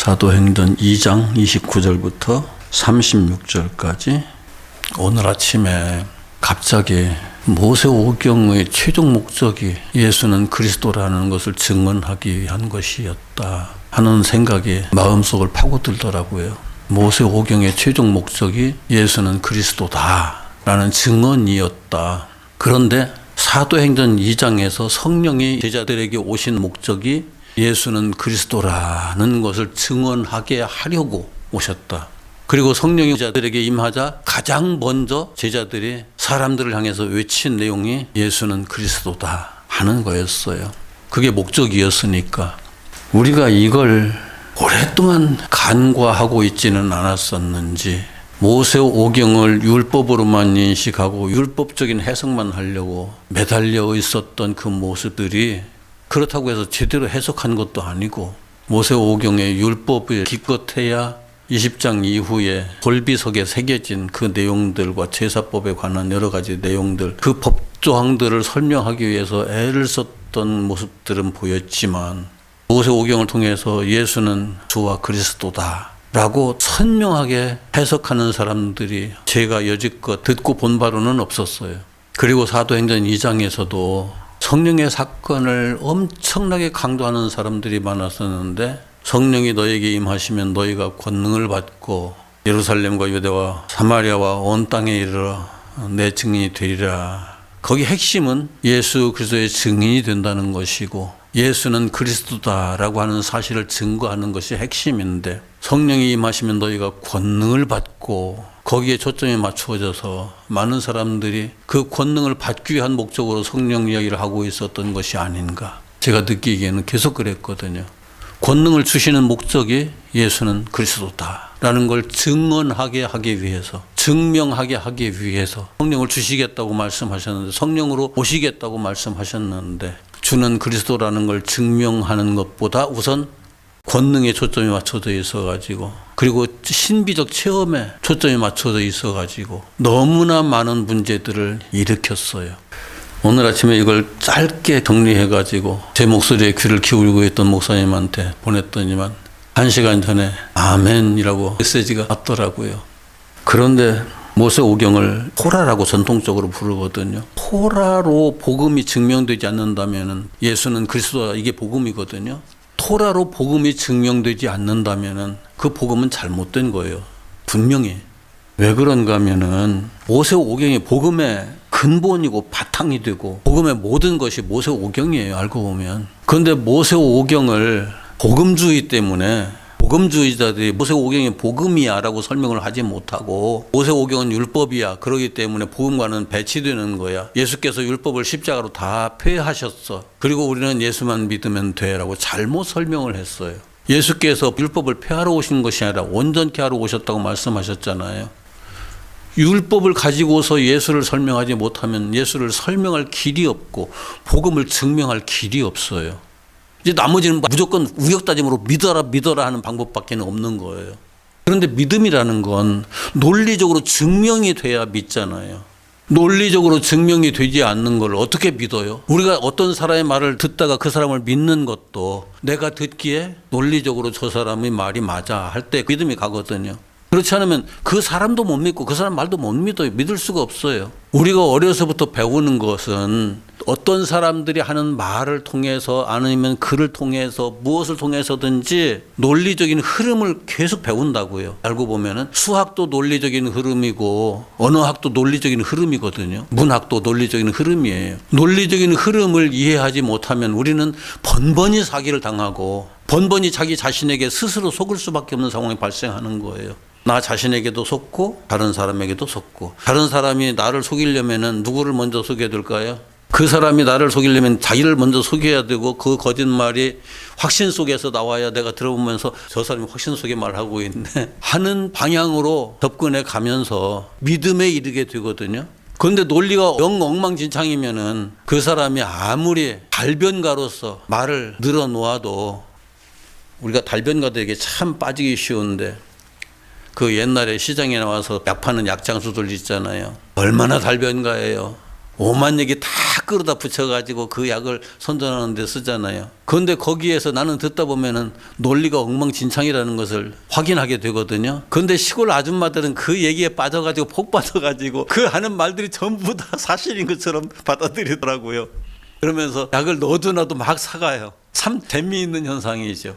사도행전 2장 29절부터 36절까지 오늘 아침에 갑자기 모세오경의 최종 목적이 예수는 그리스도라는 것을 증언하기 위한 것이었다 하는 생각이 마음속을 파고들더라고요. 모세오경의 최종 목적이 예수는 그리스도다라는 증언이었다. 그런데 사도행전 2장에서 성령이 제자들에게 오신 목적이 예수는 그리스도라는 것을 증언하게 하려고 오셨다. 그리고 성령이 제자들에게 임하자 가장 먼저 제자들이 사람들을 향해서 외친 내용이 예수는 그리스도다 하는 거였어요. 그게 목적이었으니까 우리가 이걸 오랫동안 간과하고 있지는 않았었는지, 모세오경을 율법으로만 인식하고 율법적인 해석만 하려고 매달려 있었던 그 모습들이 그렇다고 해서 제대로 해석한 것도 아니고, 모세오경의 율법을 기껏해야 20장 이후에 골비석에 새겨진 그 내용들과 제사법에 관한 여러 가지 내용들, 그 법조항들을 설명하기 위해서 애를 썼던 모습들은 보였지만, 모세오경을 통해서 예수는 주와 그리스도다 라고 선명하게 해석하는 사람들이 제가 여지껏 듣고 본 바로는 없었어요. 그리고 사도행전 2장에서도 성령의 사건을 엄청나게 강조하는 사람들이 많았었는데, 성령이 너에게 임하시면 너희가 권능을 받고 예루살렘과 유대와 사마리아와 온 땅에 이르러 내 증인이 되리라. 거기 핵심은 예수 그리스도의 증인이 된다는 것이고, 예수는 그리스도다라고 하는 사실을 증거하는 것이 핵심인데, 성령이 임하시면 너희가 권능을 받고, 거기에 초점이 맞추어져서 많은 사람들이 그 권능을 받기 위한 목적으로 성령 이야기를 하고 있었던 것이 아닌가. 제가 느끼기에는 계속 그랬거든요. 권능을 주시는 목적이 예수는 그리스도다라는 걸 증언하게 하기 위해서, 증명하게 하기 위해서 성령을 주시겠다고 말씀하셨는데, 성령으로 오시겠다고 말씀하셨는데, 주는 그리스도라는 걸 증명하는 것보다 우선 권능에 초점이 맞춰져 있어가지고, 그리고 신비적 체험에 초점이 맞춰져 있어가지고 너무나 많은 문제들을 일으켰어요. 오늘 아침에 이걸 짧게 정리해가지고 제 목소리에 귀를 기울이고 있던 목사님한테 보냈더니만 1시간 전에 아멘이라고 메시지가 왔더라고요. 그런데 모세오경을 토라라고 전통적으로 부르거든요. 토라로 복음이 증명되지 않는다면 예수는 그리스도다, 이게 복음이거든요. 토라로 복음이 증명되지 않는다면 그 복음은 잘못된 거예요. 분명히. 왜 그런가 하면은 모세오경이 복음의 근본이고 바탕이 되고 복음의 모든 것이 모세오경이에요, 알고 보면. 그런데 모세오경을 복음주의 때문에 복음주의자들이 모세오경이 복음이야 라고 설명을 하지 못하고, 모세오경은 율법이야, 그러기 때문에 복음과는 배치되는 거야, 예수께서 율법을 십자가로 다 폐하셨어, 그리고 우리는 예수만 믿으면 돼 라고 잘못 설명을 했어요. 예수께서 율법을 폐하러 오신 것이 아니라 온전케 하러 오셨다고 말씀하셨잖아요. 율법을 가지고서 예수를 설명하지 못하면 예수를 설명할 길이 없고 복음을 증명할 길이 없어요. 이제 나머지는 무조건 우격다짐으로 믿어라 하는 방법밖에 없는 거예요. 그런데 믿음이라는 건 논리적으로 증명이 돼야 믿잖아요. 논리적으로 증명이 되지 않는 걸 어떻게 믿어요? 우리가 어떤 사람의 말을 듣다가 그 사람을 믿는 것도 내가 듣기에 논리적으로 저 사람의 말이 맞아 할 때 믿음이 가거든요. 그렇지 않으면 그 사람도 못 믿고 그 사람 말도 못 믿어요. 믿을 수가 없어요. 우리가 어려서부터 배우는 것은 어떤 사람들이 하는 말을 통해서, 아니면 글을 통해서, 무엇을 통해서든지 논리적인 흐름을 계속 배운다고요. 알고 보면은 수학도 논리적인 흐름이고 언어학도 논리적인 흐름이거든요. 문학도 논리적인 흐름이에요. 논리적인 흐름을 이해하지 못하면 우리는 번번이 사기를 당하고 번번이 자기 자신에게 스스로 속을 수밖에 없는 상황이 발생하는 거예요. 나 자신에게도 속고 다른 사람에게도 속고, 다른 사람이 나를 속이려면은 누구를 먼저 속여야 될까요? 그 사람이 나를 속이려면 자기를 먼저 속여야 되고, 그 거짓말이 확신 속에서 나와야 내가 들어보면서 저 사람이 확신 속에 말하고 있네 하는 방향으로 접근해 가면서 믿음에 이르게 되거든요. 그런데 논리가 영 엉망진창이면은 그 사람이 아무리 달변가로서 말을 늘어놓아도, 우리가 달변가들에게 참 빠지기 쉬운데, 그 옛날에 시장에 나와서 약 파는 약장수들 있잖아요. 얼마나 달변가예요. 오만 얘기 다 끌어다 붙여가지고 그 약을 선전하는 데 쓰잖아요. 그런데 거기에서 나는 듣다 보면은 논리가 엉망진창이라는 것을 확인하게 되거든요. 그런데 시골 아줌마들은 그 얘기에 빠져가지고 폭 빠져가지고 그 하는 말들이 전부 다 사실인 것처럼 받아들이더라고요. 그러면서 약을 넣어두나도 막 사가요. 참 재미있는 현상이죠.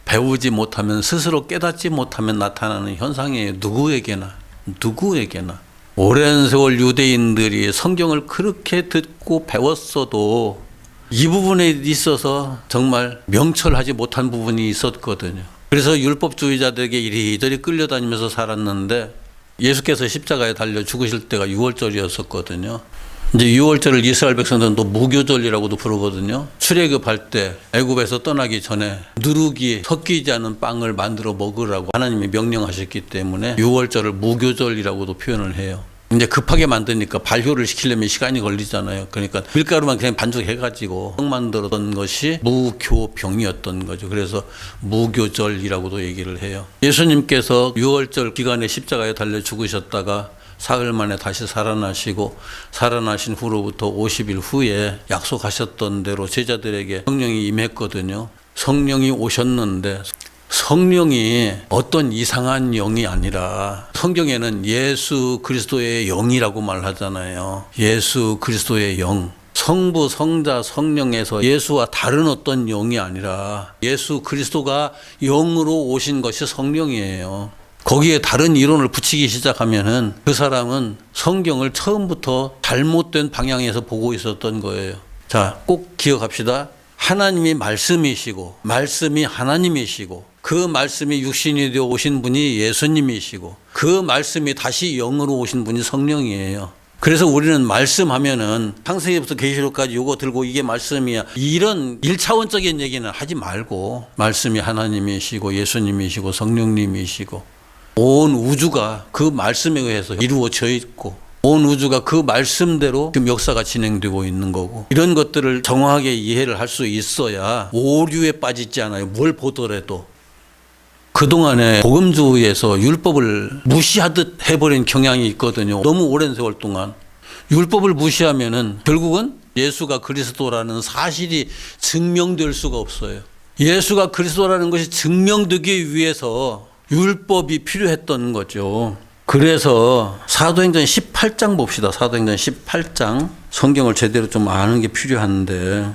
배우지 못하면, 스스로 깨닫지 못하면 나타나는 현상이에요. 누구에게나. 오랜 세월 유대인들이 성경을 그렇게 듣고 배웠어도 이 부분에 있어서 정말 명철하지 못한 부분이 있었거든요. 그래서 율법주의자들에게 이리저리 끌려다니면서 살았는데, 예수께서 십자가에 달려 죽으실 때가 6월절이었었거든요. 이제 6월절을 이스라엘 백성들은 또 무교절이라고도 부르거든요. 출애굽할 때 애굽에서 떠나기 전에 누룩이 섞이지 않은 빵을 만들어 먹으라고 하나님이 명령하셨기 때문에 6월절을 무교절이라고도 표현을 해요. 이제 급하게 만드니까 발효를 시키려면 시간이 걸리잖아요. 그러니까 밀가루만 그냥 반죽해가지고 떡 만들었던 것이 무교병이었던 거죠. 그래서 무교절이라고도 얘기를 해요. 예수님께서 6월절 기간에 십자가에 달려 죽으셨다가 사흘 만에 다시 살아나시고, 살아나신 후로부터 50일 후에 약속하셨던 대로 제자들에게 성령이 임했거든요. 성령이 오셨는데 성령이 어떤 이상한 영이 아니라, 성경에는 예수 그리스도의 영이라고 말하잖아요. 예수 그리스도의 영. 성부, 성자, 성령에서 예수와 다른 어떤 영이 아니라 예수 그리스도가 영으로 오신 것이 성령이에요. 거기에 다른 이론을 붙이기 시작하면은 그 사람은 성경을 처음부터 잘못된 방향에서 보고 있었던 거예요. 자, 꼭 기억합시다. 하나님이 말씀이시고, 말씀이 하나님이시고, 그 말씀이 육신이 되어 오신 분이 예수님이시고, 그 말씀이 다시 영으로 오신 분이 성령이에요. 그래서 우리는 말씀하면은 창세기부터 계시록까지 요거 들고 이게 말씀이야, 이런 1차원적인 얘기는 하지 말고, 말씀이 하나님이시고 예수님이시고 성령님이시고, 온 우주가 그 말씀에 의해서 이루어져 있고, 온 우주가 그 말씀대로 지금 역사가 진행되고 있는 거고, 이런 것들을 정확하게 이해를 할 수 있어야 오류에 빠지지 않아요. 뭘 보더라도. 그동안에 복음주의에서 율법을 무시하듯 해버린 경향이 있거든요. 너무 오랜 세월 동안. 율법을 무시하면은 결국은 예수가 그리스도라는 사실이 증명될 수가 없어요. 예수가 그리스도라는 것이 증명되기 위해서 율법이 필요했던 거죠. 그래서 사도행전 18장 봅시다. 사도행전 18장. 성경을 제대로 좀 아는 게 필요한데,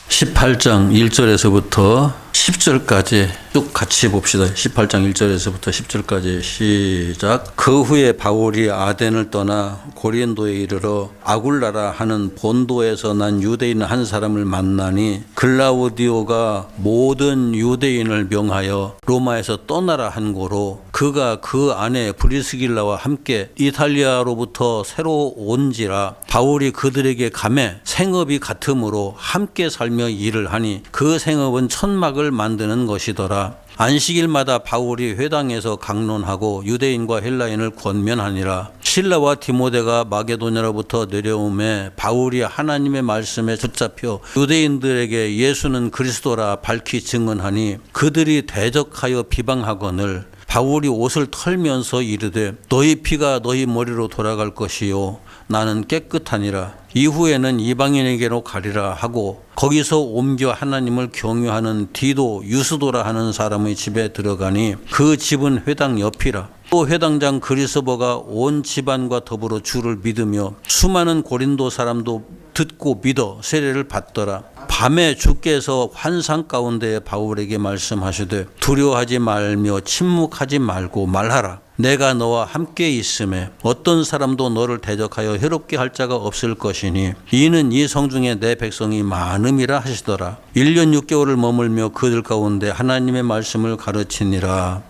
18장 1절에서부터 10절까지 쭉 같이 봅시다. 18장 1절에서부터 10절까지 시작. 그 후에 바울이 아덴을 떠나 고린도에 이르러 아굴라라 하는 본도에서 난 유대인 한 사람을 만나니, 글라우디오가 모든 유대인을 명하여 로마에서 떠나라 한 고로, 그가 그 안에 브리스길라와 함께 이탈리아로부터 새로 온지라 바울이 그들에게 가매 생업이 같으므로 함께 살며 일을 하니, 그 생업은 천막을 만드는 것이더라. 안식일마다 바울이 회당에서 강론하고 유대인과 헬라인을 권면하니라. 실라와 디모데가 마게도냐로부터 내려오매 바울이 하나님의 말씀에 붙잡혀 유대인들에게 예수는 그리스도라 밝히 증언하니, 그들이 대적하여 비방하거늘 바울이 옷을 털면서 이르되 너희 피가 너희 머리로 돌아갈 것이요 나는 깨끗하니라. 이후에는 이방인에게로 가리라 하고 거기서 옮겨 하나님을 경유하는 디도 유스도라 하는 사람의 집에 들어가니, 그 집은 회당 옆이라. 또 회당장 그리스보가 온 집안과 더불어 주를 믿으며 수많은 고린도 사람도 듣고 믿어 세례를 받더라. 밤에 주께서 환상 가운데 바울에게 말씀하시되 두려워하지 말며 침묵하지 말고 말하라. 내가 너와 함께 있음에 어떤 사람도 너를 대적하여 해롭게 할 자가 없을 것이니, 이는 이 성중에 내 백성이 많음이라 하시더라. 1년 6개월을 머물며 그들 가운데 하나님의 말씀을 가르치니라.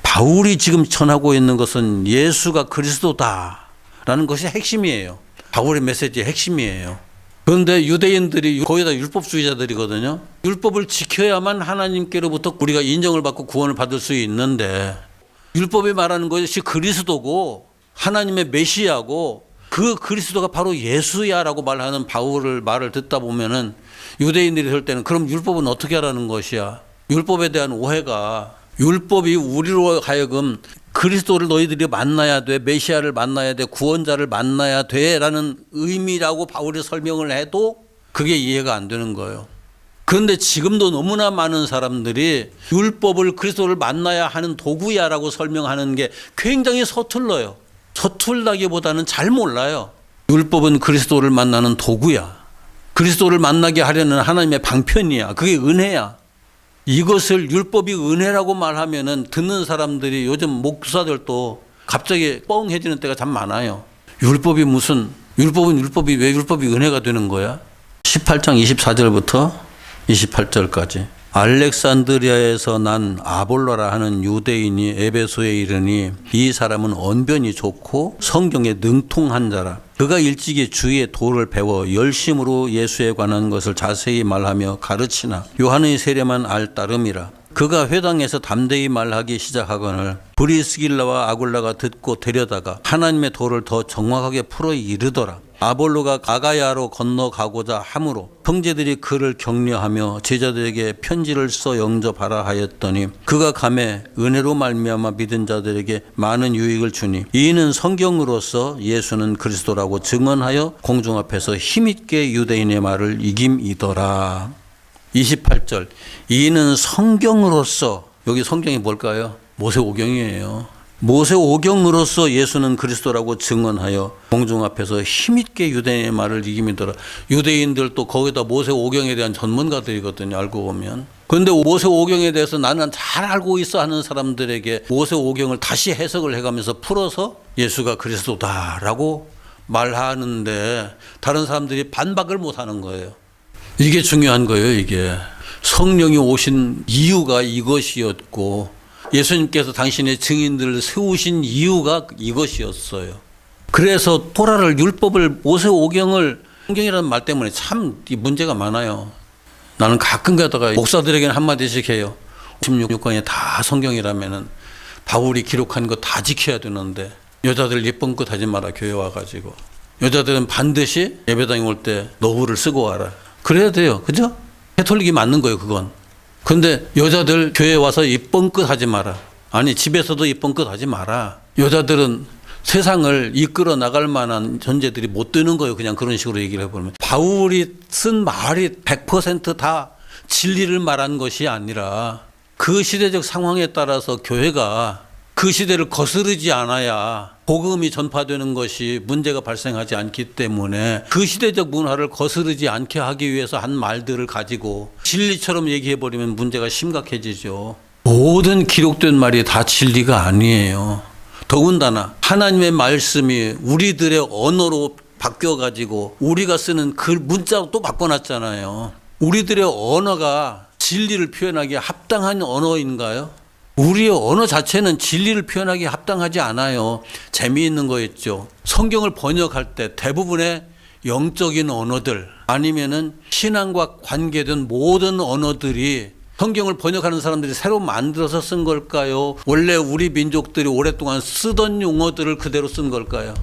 바울이 지금 전하고 있는 것은 예수가 그리스도다라는 것이 핵심이에요. 바울의 메시지의 핵심이에요. 그런데 유대인들이 거의 다 율법주의자들이거든요. 율법을 지켜야만 하나님께로부터 우리가 인정을 받고 구원을 받을 수 있는데, 율법이 말하는 것이 그리스도고 하나님의 메시아고, 그 그리스도가 바로 예수야라고 말하는 바울을 말을 듣다 보면은 유대인들이 할 때는 그럼 율법은 어떻게 하라는 것이야? 율법에 대한 오해가 율법이 우리로 하여금 그리스도를 너희들이 만나야 돼, 메시아를 만나야 돼, 구원자를 만나야 돼라는 의미라고 바울이 설명을 해도 그게 이해가 안 되는 거예요. 그런데 지금도 너무나 많은 사람들이 율법을 그리스도를 만나야 하는 도구야라고 설명하는 게 굉장히 서툴러요. 서툴다기보다는 잘 몰라요. 율법은 그리스도를 만나는 도구야. 그리스도를 만나게 하려는 하나님의 방편이야. 그게 은혜야. 이것을 율법이 은혜라고 말하면은 듣는 사람들이 요즘 목사들도 갑자기 뻥해지는 때가 참 많아요. 율법은 율법이 왜 율법이 은혜가 되는 거야? 18장 24절부터 28절까지. 알렉산드리아에서 난 아볼로라 하는 유대인이 에베소에 이르니 이 사람은 언변이 좋고 성경에 능통한 자라. 그가 일찍이 주의 도를 배워 열심으로 예수에 관한 것을 자세히 말하며 가르치나 요한의 세례만 알 따름이라. 그가 회당에서 담대히 말하기 시작하거늘 브리스길라와 아굴라가 듣고 데려다가 하나님의 도를 더 정확하게 풀어 이르더라. 아볼로가 아가야로 건너가고자 하므로 형제들이 그를 격려하며 제자들에게 편지를 써 영접하라 하였더니 그가 가매 은혜로 말미암아 믿은 자들에게 많은 유익을 주니 이는 성경으로서 예수는 그리스도라고 증언하여 공중 앞에서 힘있게 유대인의 말을 이김이더라. 28절. 이는 성경으로서, 여기 성경이 뭘까요? 모세오경이에요. 모세오경으로서 예수는 그리스도라고 증언하여 공중 앞에서 힘있게 유대인의 말을 이김이더라. 유대인들도 거기다 모세오경에 대한 전문가들이거든요, 알고 보면. 그런데 모세오경에 대해서 나는 잘 알고 있어 하는 사람들에게 모세오경을 다시 해석을 해가면서 풀어서 예수가 그리스도다라고 말하는데 다른 사람들이 반박을 못하는 거예요. 이게 중요한 거예요. 이게 성령이 오신 이유가 이것이었고 예수님께서 당신의 증인들을 세우신 이유가 이것이었어요. 그래서 토라를, 율법을, 모세오경을 성경이라는 말 때문에 참 문제가 많아요. 나는 가끔 가다가 목사들에게는 한마디씩 해요. 16권이 다 성경이라면은 바울이 기록한 거 다 지켜야 되는데 여자들 예쁜 것 하지 마라. 교회 와가지고 여자들은 반드시 예배당에 올 때 노후를 쓰고 와라. 그래야 돼요. 그죠? 캐톨릭이 맞는 거예요, 그건. 근데 여자들 교회 와서 예쁜 것 하지 마라. 아니, 집에서도 예쁜 것 하지 마라. 여자들은 세상을 이끌어 나갈 만한 존재들이 못 되는 거예요. 그냥 그런 식으로 얘기를 해보면. 바울이 쓴 말이 100% 진리를 말한 것이 아니라 그 시대적 상황에 따라서 교회가 그 시대를 거스르지 않아야 복음이 전파되는 것이 문제가 발생하지 않기 때문에 그 시대적 문화를 거스르지 않게 하기 위해서 한 말들을 가지고 진리처럼 얘기해버리면 문제가 심각해지죠. 모든 기록된 말이 다 진리가 아니에요. 더군다나 하나님의 말씀이 우리들의 언어로 바뀌어가지고 우리가 쓰는 글 문자로 또 바꿔놨잖아요. 우리들의 언어가 진리를 표현하기에 합당한 언어인가요? 우리의 언어 자체는 진리를 표현하기에 합당하지 않아요. 재미있는 거였죠. 성경을 번역할 때 대부분의 영적인 언어들 아니면은 신앙과 관계된 모든 언어들이 성경을 번역하는 사람들이 새로 만들어서 쓴 걸까요? 원래 우리 민족들이 오랫동안 쓰던 용어들을 그대로 쓴 걸까요?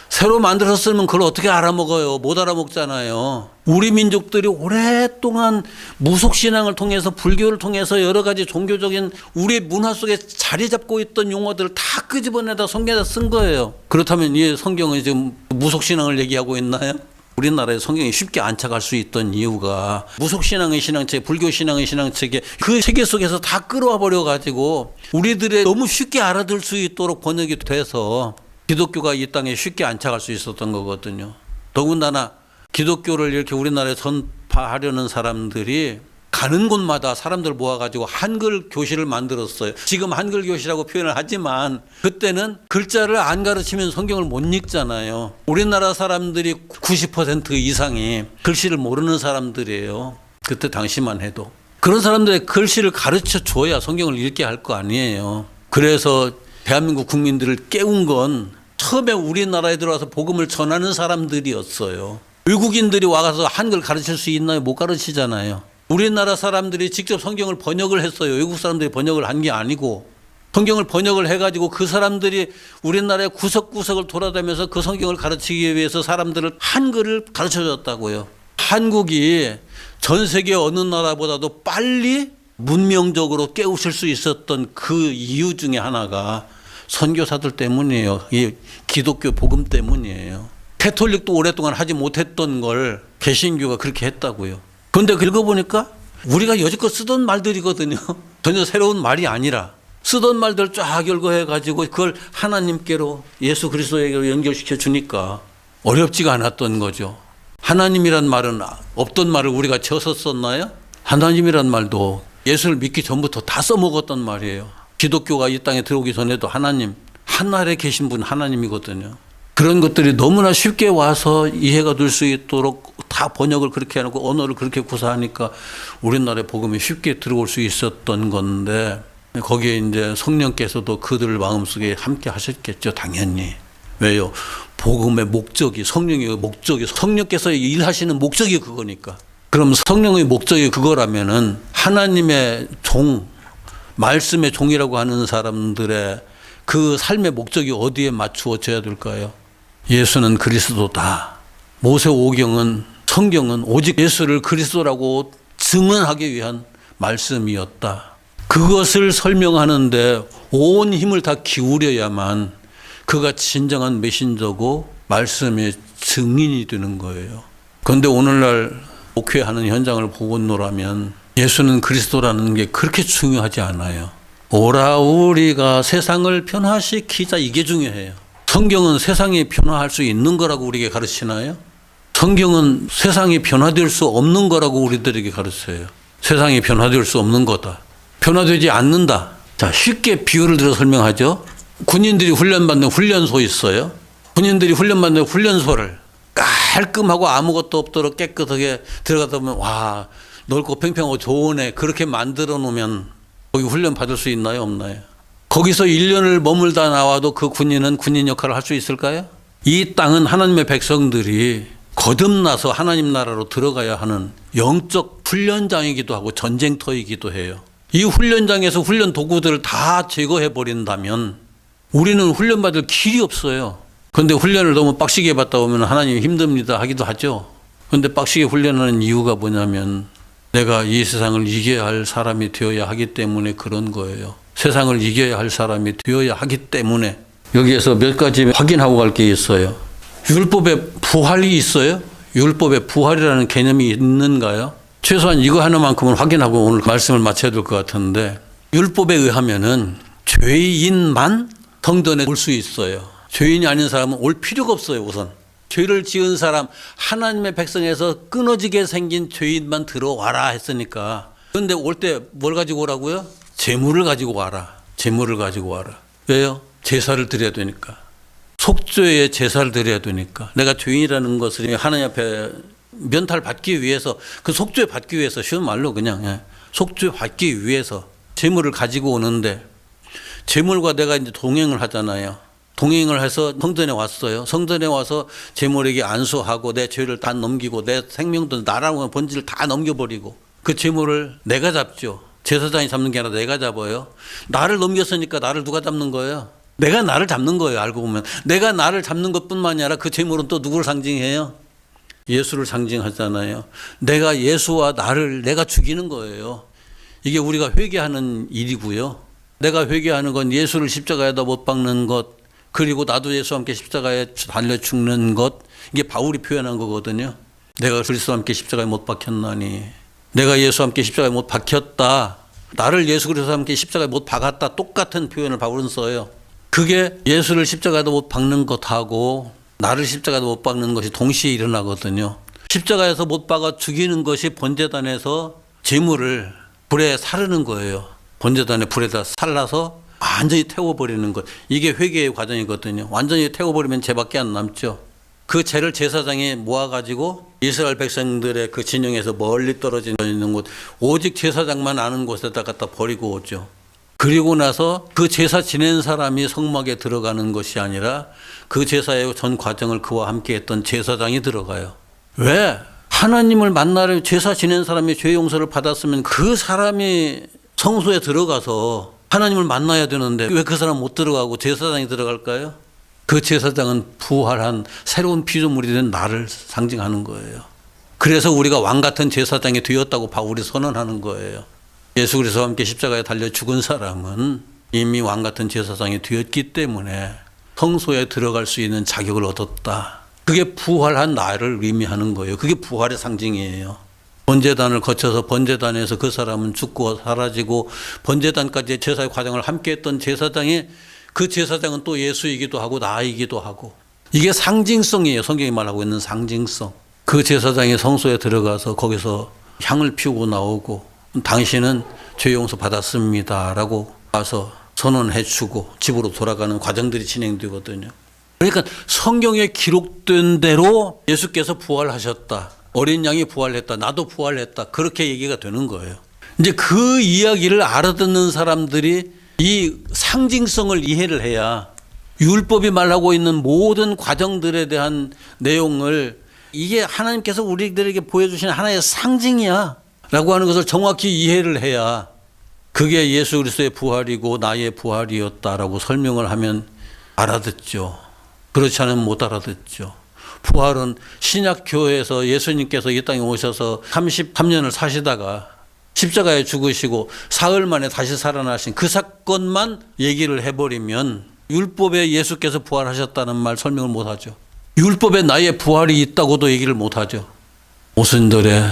새로 만들어서 쓰면 그걸 어떻게 알아먹어요? 못 알아먹잖아요. 우리 민족들이 오랫동안 무속신앙을 통해서 불교를 통해서 여러 가지 종교적인 우리 문화 속에 자리 잡고 있던 용어들을 다 끄집어내다 성경에다 쓴 거예요. 그렇다면 이 성경은 지금 무속신앙을 얘기하고 있나요? 우리나라에 성경이 쉽게 안착할 수 있던 이유가 무속신앙의 신앙책, 불교신앙의 신앙책에 그 세계 속에서 다 끌어와 버려가지고 우리들의 너무 쉽게 알아들 수 있도록 번역이 돼서 기독교가 이 땅에 쉽게 안착할 수 있었던 거거든요. 더군다나 기독교를 이렇게 우리나라에 전파하려는 사람들이 가는 곳마다 사람들 모아가지고 한글 교실을 만들었어요. 지금 한글 교실이라고 표현을 하지만 그때는 글자를 안 가르치면 성경을 못 읽잖아요. 우리나라 사람들이 90% 이상이 글씨를 모르는 사람들이에요. 그때 당시만 해도. 그런 사람들의 글씨를 가르쳐 줘야 성경을 읽게 할 거 아니에요. 그래서 대한민국 국민들을 깨운 건 처음에 우리나라에 들어와서 복음을 전하는 사람들이었어요. 외국인들이 와서 한글 가르칠 수 있나요? 못 가르치잖아요. 우리나라 사람들이 직접 성경을 번역을 했어요. 외국 사람들이 번역을 한 게 아니고 성경을 번역을 해가지고 그 사람들이 우리나라의 구석구석을 돌아다니면서 그 성경을 가르치기 위해서 사람들을 한글을 가르쳐줬다고요. 한국이 전 세계 어느 나라보다도 빨리 문명적으로 깨우칠 수 있었던 그 이유 중에 하나가 선교사들 때문이에요. 이 기독교 복음 때문이에요. 캐톨릭도 오랫동안 하지 못했던 걸 개신교가 그렇게 했다고요. 그런데 읽어보니까 우리가 여지껏 쓰던 말들이거든요. 전혀 새로운 말이 아니라 쓰던 말들 쫙 열거해가지고 그걸 하나님께로 예수 그리스도에게로 연결시켜 주니까 어렵지가 않았던 거죠. 하나님이란 말은 없던 말을 우리가 지어서 썼나요? 하나님이란 말도 예수를 믿기 전부터 다 써먹었던 말이에요. 기독교가 이 땅에 들어오기 전에도 하나님, 하늘에 계신 분 하나님이거든요. 그런 것들이 너무나 쉽게 와서 이해가 될 수 있도록 다 번역을 그렇게 해놓고 언어를 그렇게 구사하니까 우리나라에 복음이 쉽게 들어올 수 있었던 건데, 거기에 이제 성령께서도 그들 마음속에 함께 하셨겠죠, 당연히. 왜요? 복음의 목적이, 성령의 목적이, 성령께서 일하시는 목적이 그거니까. 그럼 성령의 목적이 그거라면은 하나님의 종, 말씀의 종이라고 하는 사람들의 그 삶의 목적이 어디에 맞추어져야 될까요? 예수는 그리스도다. 모세오경은, 성경은 오직 예수를 그리스도라고 증언하기 위한 말씀이었다. 그것을 설명하는데 온 힘을 다 기울여야만 그가 진정한 메신저고 말씀의 증인이 되는 거예요. 그런데 오늘날 목회하는 현장을 보건노라면 예수는 그리스도라는 게 그렇게 중요하지 않아요. 오라 우리가 세상을 변화시키자, 이게 중요해요. 성경은 세상이 변화할 수 있는 거라고 우리에게 가르치나요? 성경은 세상이 변화될 수 없는 거라고 우리들에게 가르쳐요. 세상이 변화될 수 없는 거다. 변화되지 않는다. 자, 쉽게 비유를 들어 설명하죠. 군인들이 훈련받는 훈련소 있어요. 군인들이 훈련받는 훈련소를 깔끔하고 아무것도 없도록 깨끗하게 들어가다 보면 와, 넓고 팽팽하고 좋으네, 그렇게 만들어 놓으면 거기 훈련 받을 수 있나요, 없나요? 거기서 1년을 머물다 나와도 그 군인은 군인 역할을 할 수 있을까요? 이 땅은 하나님의 백성들이 거듭나서 하나님 나라로 들어가야 하는 영적 훈련장이기도 하고 전쟁터이기도 해요. 이 훈련장에서 훈련 도구들을 다 제거해 버린다면 우리는 훈련받을 길이 없어요. 그런데 훈련을 너무 빡시게 받다 보면 하나님 힘듭니다 하기도 하죠. 그런데 빡시게 훈련하는 이유가 뭐냐면 내가 이 세상을 이겨야 할 사람이 되어야 하기 때문에 그런 거예요. 세상을 이겨야 할 사람이 되어야 하기 때문에. 여기에서 몇 가지 확인하고 갈 게 있어요. 율법에 부활이 있어요? 율법에 부활이라는 개념이 있는가요? 최소한 이거 하나만큼은 확인하고 오늘 말씀을 마쳐야 될 것 같은데, 율법에 의하면은 죄인만 성전에 올 수 있어요. 죄인이 아닌 사람은 올 필요가 없어요. 우선 죄를 지은 사람, 하나님의 백성에서 끊어지게 생긴 죄인만 들어와라 했으니까. 그런데 올 때 뭘 가지고 오라고요? 제물을 가지고 와라. 제물을 가지고 와라. 왜요? 제사를 드려야 되니까. 속죄의 제사를 드려야 되니까. 내가 죄인이라는 것을 하나님 앞에 면탈 받기 위해서, 그 속죄 받기 위해서, 쉬운 말로 그냥 속죄 받기 위해서 제물을 가지고 오는데, 제물과 내가 이제 동행을 하잖아요. 동행을 해서 성전에 왔어요. 성전에 와서 제물에게 안수하고 내 죄를 다 넘기고 내 생명도 나라고 본질을 다 넘겨버리고 그 제물을 내가 잡죠. 제사장이 잡는 게 아니라 내가 잡아요. 나를 넘겼으니까 나를 누가 잡는 거예요? 내가 나를 잡는 거예요. 알고 보면 내가 나를 잡는 것뿐만이 아니라 그 제물은 또 누구를 상징해요? 예수를 상징하잖아요. 내가 예수와 나를 내가 죽이는 거예요. 이게 우리가 회개하는 일이고요. 내가 회개하는 건 예수를 십자가에다 못 박는 것, 그리고 나도 예수와 함께 십자가에 달려 죽는 것, 이게 바울이 표현한 거거든요. 내가 그리스도와 함께 십자가에 못 박혔나니, 내가 예수와 함께 십자가에 못 박혔다, 나를 예수 그리스도와 함께 십자가에 못 박았다, 똑같은 표현을 바울은 써요. 그게 예수를 십자가에다 못 박는 것하고 나를 십자가에다 못 박는 것이 동시에 일어나거든요. 십자가에서 못 박아 죽이는 것이 번제단에서 제물을 불에 사르는 거예요. 번제단에 불에다 살라서 완전히 태워버리는 것. 이게 회개의 과정이거든요. 완전히 태워버리면 죄밖에 안 남죠. 그 죄를 제사장이 모아가지고 이스라엘 백성들의 그 진영에서 멀리 떨어져 있는 곳, 오직 제사장만 아는 곳에다 갖다 버리고 오죠. 그리고 나서 그 제사 지낸 사람이 성막에 들어가는 것이 아니라 그 제사의 전 과정을 그와 함께 했던 제사장이 들어가요. 왜? 하나님을 만나려 제사 지낸 사람이 죄 용서를 받았으면 그 사람이 성소에 들어가서 하나님을 만나야 되는데 왜 그 사람 못 들어가고 제사장이 들어갈까요? 그 제사장은 부활한 새로운 피조물이 된 나를 상징하는 거예요. 그래서 우리가 왕 같은 제사장이 되었다고 바울이 선언하는 거예요. 예수 그리스도와 함께 십자가에 달려 죽은 사람은 이미 왕같은 제사장이 되었기 때문에 성소에 들어갈 수 있는 자격을 얻었다. 그게 부활한 나를 의미하는 거예요. 그게 부활의 상징이에요. 번제단을 거쳐서 번제단에서 그 사람은 죽고 사라지고 번제단까지의 제사의 과정을 함께했던 제사장이 그 제사장은 또 예수이기도 하고 나이기도 하고 이게 상징성이에요. 성경이 말하고 있는 상징성. 그 제사장이 성소에 들어가서 거기서 향을 피우고 나오고 당신은 죄 용서 받았습니다 라고 와서 선언해 주고 집으로 돌아가는 과정들이 진행되거든요. 그러니까 성경에 기록된 대로 예수께서 부활하셨다. 어린 양이 부활했다. 나도 부활했다. 그렇게 얘기가 되는 거예요. 이제 그 이야기를 알아듣는 사람들이 이 상징성을 이해를 해야 율법이 말하고 있는 모든 과정들에 대한 내용을 이게 하나님께서 우리들에게 보여주신 하나의 상징이야 라고 하는 것을 정확히 이해를 해야 그게 예수 그리스도의 부활이고 나의 부활이었다라고 설명을 하면 알아듣죠. 그렇지 않으면 못 알아듣죠. 부활은 신약교회에서 예수님께서 이 땅에 오셔서 33년을 사시다가 십자가에 죽으시고 사흘 만에 다시 살아나신 그 사건만 얘기를 해버리면 율법에 예수께서 부활하셨다는 말 설명을 못하죠. 율법에 나의 부활이 있다고도 얘기를 못하죠. 오순절에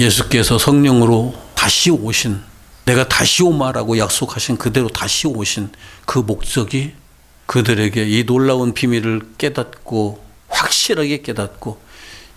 예수께서 성령으로 다시 오신, 내가 다시 오마라고 약속하신 그대로 다시 오신 그 목적이 그들에게 이 놀라운 비밀을 깨닫고 확실하게 깨닫고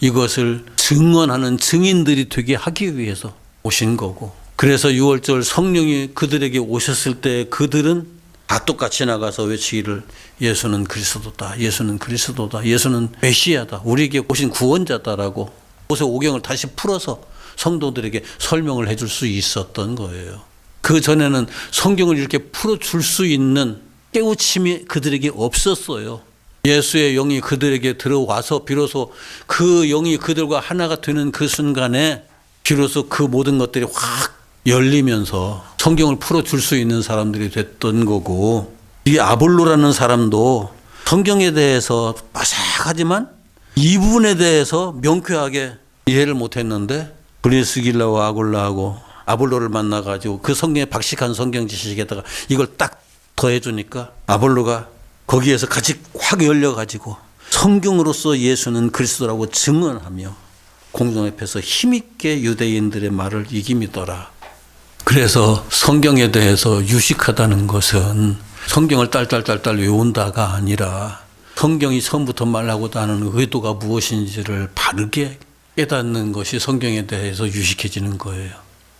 이것을 증언하는 증인들이 되게 하기 위해서 오신 거고, 그래서 6월절 성령이 그들에게 오셨을 때 그들은 다 똑같이 나가서 외치기를 예수는 그리스도다, 예수는 그리스도다, 예수는 메시아다, 우리에게 오신 구원자다라고 모세오경을 다시 풀어서 성도들에게 설명을 해줄 수 있었던 거예요. 그 전에는 성경을 이렇게 풀어줄 수 있는 깨우침이 그들에게 없었어요. 예수의 영이 그들에게 들어와서 비로소 그 영이 그들과 하나가 되는 그 순간에 비로소 그 모든 것들이 확 열리면서 성경을 풀어줄 수 있는 사람들이 됐던 거고, 이 아볼로라는 사람도 성경에 대해서 빠삭하지만 이 부분에 대해서 명쾌하게 이해를 못했는데 브리스길라와 아굴라하고 아볼로를 만나가지고 그 성경에 박식한 성경 지식에다가 이걸 딱 더해주니까 아볼로가 거기에서 같이 확 열려가지고 성경으로서 예수는 그리스도라고 증언하며 공동 앞에서 힘있게 유대인들의 말을 이깁니더라. 그래서 성경에 대해서 유식하다는 것은 성경을 딸딸딸딸 외운다가 아니라 성경이 처음부터 말하고 하는 의도가 무엇인지를 바르게 깨닫는 것이 성경에 대해서 유식해지는 거예요.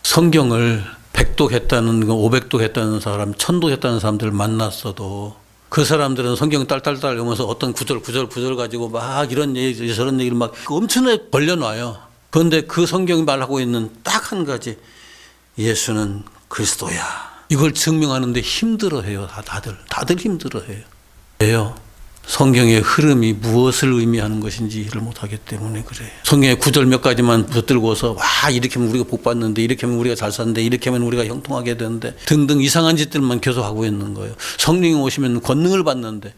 성경을 100독 했다는, 500독 했다는 사람, 1000독 했다는 사람들 만났어도 그 사람들은 성경 딸딸딸 외우면서 어떤 구절 가지고 막 이런 얘기 저런 얘기를 막 엄청나게 벌려놔요. 그런데 그 성경이 말하고 있는 딱 한 가지, 예수는 그리스도야, 이걸 증명하는데 힘들어해요. 다들 힘들어해요. 왜요? 성경의 흐름이 무엇을 의미하는 것인지 이해를 못하기 때문에 그래요. 성경의 구절 몇 가지만 붙들고서 와 이렇게 하면 우리가 복 받는데, 이렇게 하면 우리가 잘 사는데, 이렇게 하면 우리가 형통하게 되는데 등등 이상한 짓들만 계속 하고 있는 거예요. 성령이 오시면 권능을 받는데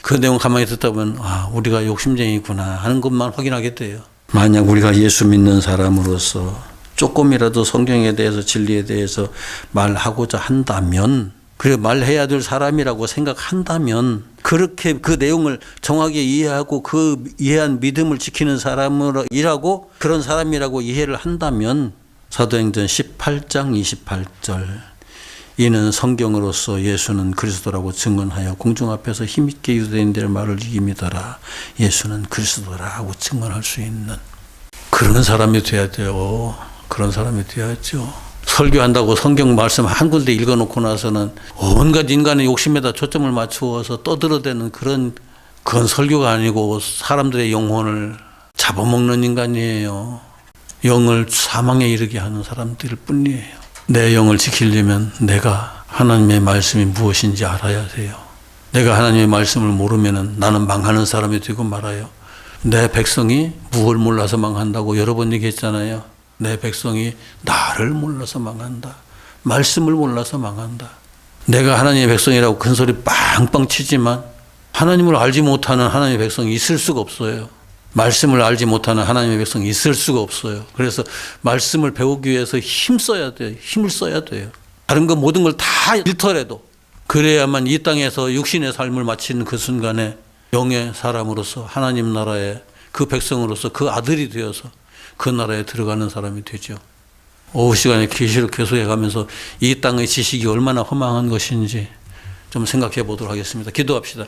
그 내용 가만히 듣다 보면 아 우리가 욕심쟁이구나 하는 것만 확인하게 돼요. 만약 우리가 예수 믿는 사람으로서 조금이라도 성경에 대해서 진리에 대해서 말하고자 한다면, 그래 말해야 될 사람이라고 생각한다면 그렇게 그 내용을 정확하게 이해하고 그 이해한 믿음을 지키는 사람이라고, 그런 사람이라고 이해를 한다면 사도행전 18장 28절 이는 성경으로서 예수는 그리스도라고 증언하여 공중 앞에서 힘있게 유대인들의 말을 이깁니다라, 예수는 그리스도라 하고 증언할 수 있는 그런 사람이 돼야 돼요. 그런 사람이 돼야죠. 설교한다고 성경 말씀 한 군데 읽어놓고 나서는 온갖 인간의 욕심에다 초점을 맞추어서 떠들어대는 그건 설교가 아니고 사람들의 영혼을 잡아먹는 인간이에요. 영을 사망에 이르게 하는 사람들 뿐이에요. 내 영을 지키려면 내가 하나님의 말씀이 무엇인지 알아야 돼요. 내가 하나님의 말씀을 모르면 나는 망하는 사람이 되고 말아요. 내 백성이 무엇을 몰라서 망한다고 여러 번 얘기했잖아요. 내 백성이 나를 몰라서 망한다. 말씀을 몰라서 망한다. 내가 하나님의 백성이라고 큰소리 빵빵 치지만 하나님을 알지 못하는 하나님의 백성이 있을 수가 없어요. 말씀을 알지 못하는 하나님의 백성이 있을 수가 없어요. 그래서 말씀을 배우기 위해서 힘써야 돼요. 힘을 써야 돼요. 다른 거 모든 걸 다 잃더라도 그래야만 이 땅에서 육신의 삶을 마치는 그 순간에 영의 사람으로서 하나님 나라의 그 백성으로서 그 아들이 되어서 그 나라에 들어가는 사람이 되죠. 오후 시간에 계시록 계속해 가면서 이 땅의 지식이 얼마나 허망한 것인지 좀 생각해 보도록 하겠습니다. 기도합시다.